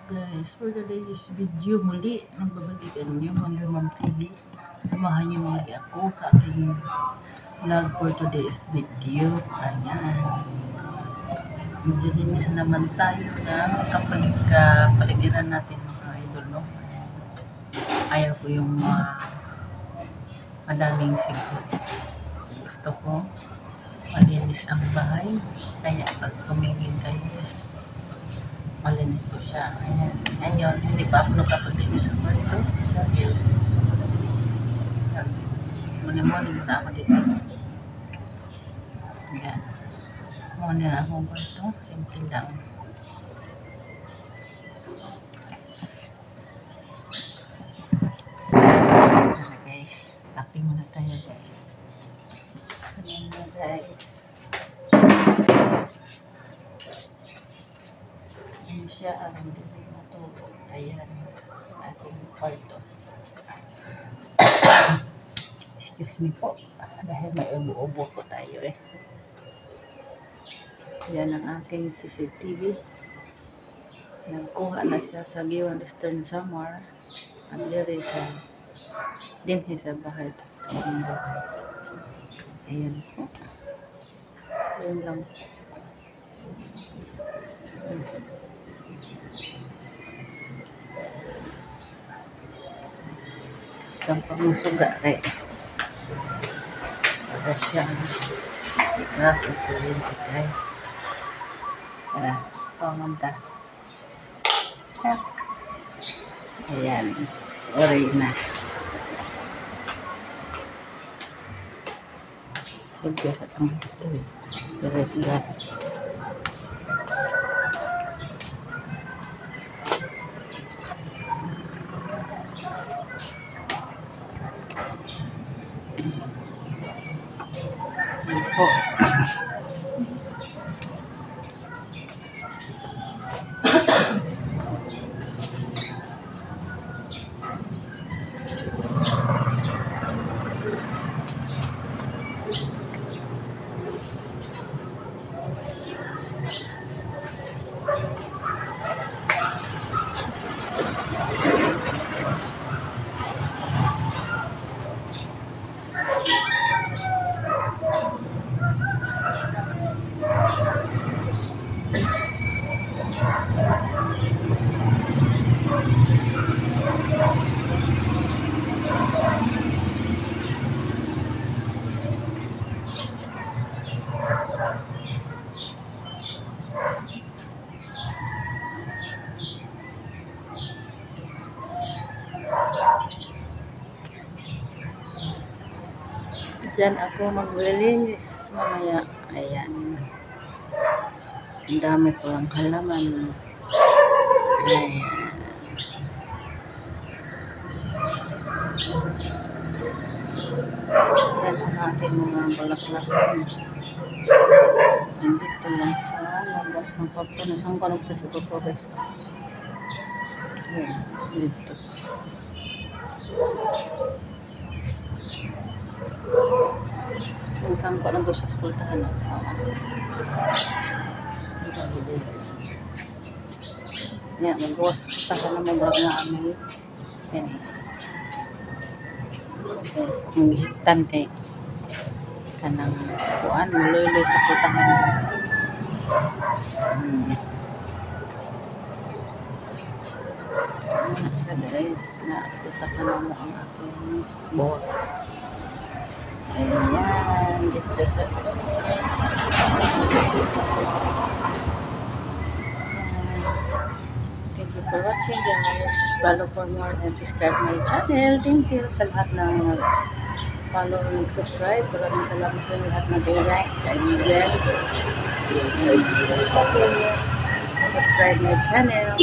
Guys, for today's video muli, nagbabalikan niyo Wonder Mom TV. Samahan niyo muli ako sa aking vlog for today's video. Ayan. Maglilinis naman tayo na kapaligiran natin mga idol, no? Ayaw ko yung madaming sigot. Gusto ko malinis ang bahay. Kaya pag tumingin kayo, malinis ko siya. Ayan. Ngayon, hindi pa ako nakapaglinis sa kwarto dahil muni-muni muna ako dito. Ayan. Muna akong kwarto. Simple lang. Tara guys. Tapping muna tayo guys. Ayan na guys. Ayan siya ang hindi matulog. Ayan. Ating kwarto. Excuse me po. Dahil may ubo-ubo po tayo eh. Yan ang aking CCTV. Nagkuha na siya sa Giwan Eastern Samar. At diri sa dinhi sa bahay. Ayan po. Ayan lang. Isang pangsuga kay para siyang ikas o kulinti guys. Tara, panganda. Check. Ayan. Oray na. Lagyan sa itong terus guys. Po. Diyan ako maglilinis mamaya. Ayan. Ang dami ko ang halaman. Ayan. Yan ang aking mga balaklak. Nandito lang sa labas ng kwarto. Nasaan ko nagsasipot guys. Ayan. Dito. Saan ko lang sa eskultahan. Yan, mag-gawas eskultahan na mabrag na amin. Yan. Manghitan kay kanang kuan, muloy-loy sa eskultahan. Ano siya guys, na-eskultahan na mo ang aking board. Ayan, dito sa thank you for watching guys. Follow for more and subscribe my channel. Thank you sa lahat ng follow and subscribe. Maraming salamat sa lahat na like, kaibigan. Subscribe my channel.